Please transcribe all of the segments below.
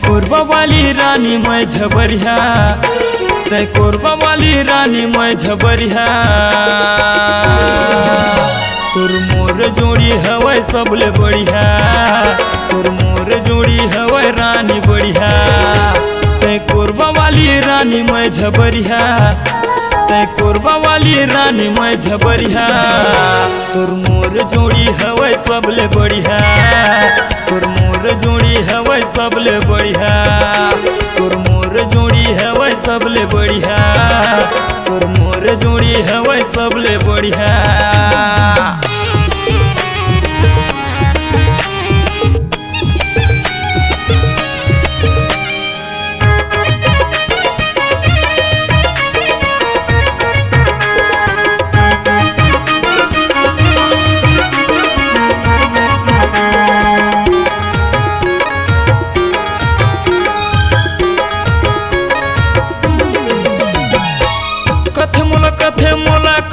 कोरबा वाली रानी मैं झबरिया, तै कोरबा वाली रानी मैं झबरिया। तोर मोर जोड़ी हवै सबले बढ़िया, तोर मोर जोड़ी हवै रानी बढ़िया। तै कोरबा वाली रानी मैं झबरिया, तै कोरबा वाली रानी मैं झबरिया। तोर मोर जोड़ी हवै सबले बढ़िया, तोर मोर जोड़ी हवै सबले बढ़िया। तोर मोर जोड़ी हवै सबले बढ़िया, तोर मोर जोड़ी हवै सबले बढ़िया।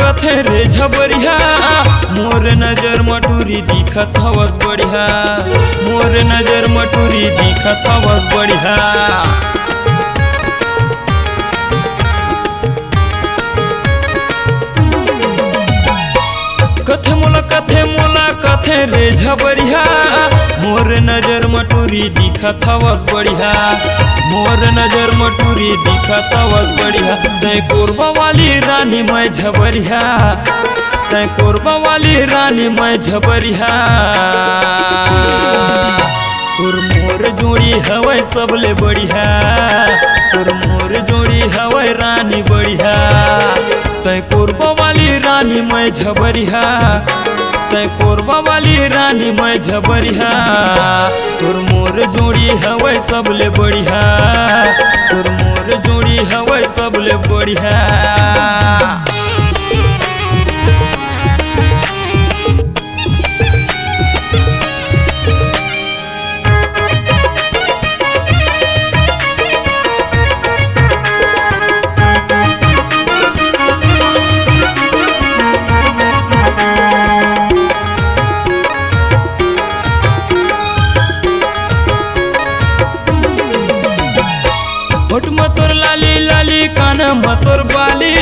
कथे रे झबरिया, मोर नजर मटूरी दिखत हवस बढ़िया, मोर नजर मटूरी दिखत हवस बढ़िया। कथे रे झबरिया, मोर नजर मटूरी दिखत हवस बढ़िया, मोर नजर मटूरी दिखत हवस बढ़िया। तै कोरबा वाली रानी मैं झबरिया, तै कोरबा वाली रानी मैं झबरिया। तोर मोर जोड़ी हवै सबले बढ़िया, तोर मोर जोड़ी हवै रानी बढ़िया। तै कोरबा वाली रानी मैं झबरिया, तै कोरबा वाली रानी मैं झबरिया। तोर मोर जोड़ी हवै सबले बढ़िया, तोर मोर जोड़ी हवै सबले बढ़िया। होठ मतोर लाली लाली, कान मतोर बाली,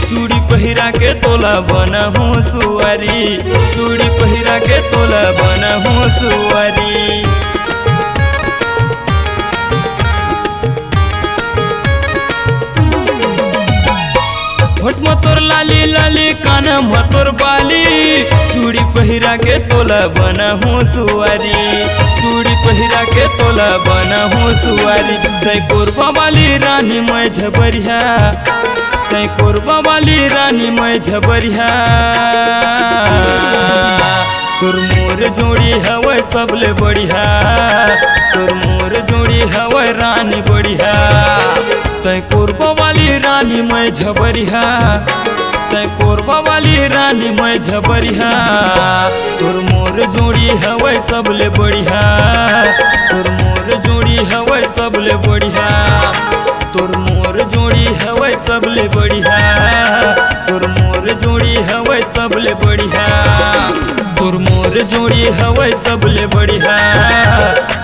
चूड़ी पहिरा के तोला बना हूँ सुअरी, चूड़ी पहिरा के तोला बना हूँ सुअरी। होठ मतोर लाली लाली, कान मतोर बाली, चूड़ी पहिरा के तोला बना हूँ सुअरी, चूड़ी पहिरा के तोला बना हूँ सुअरी। तै कोरबा वाली रानी मैं झबरिया, तै कोरबा वाली रानी मैं झबरिया। तोर मोर जोड़ी हवै सबले बढ़िया, तोर मोर जोड़ी हवै रानी बढ़िया। तै कोरबा वाली रानी मैं झबरिया, तै कोरबा वाली रानी मैं झबरिया। तोर मोर जोड़ी हवै सबले बढ़िया, तोर मोर जोड़ी हवै सबले बढ़िया। तोर मोर जोड़ी हवै सबले बढ़िया, तोर मोर जोड़ी हवै सबले बढ़िया। तोर मोर जोड़ी हवै सबले बढ़िया,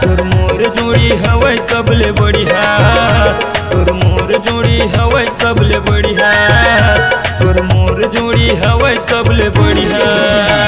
तोर मोर जोड़ी हवै सबले बढ़िया। तोर मोर जोड़ी हवै सबले बढ़िया, तोर मोर जोड़ी हवै सबले बढ़िया।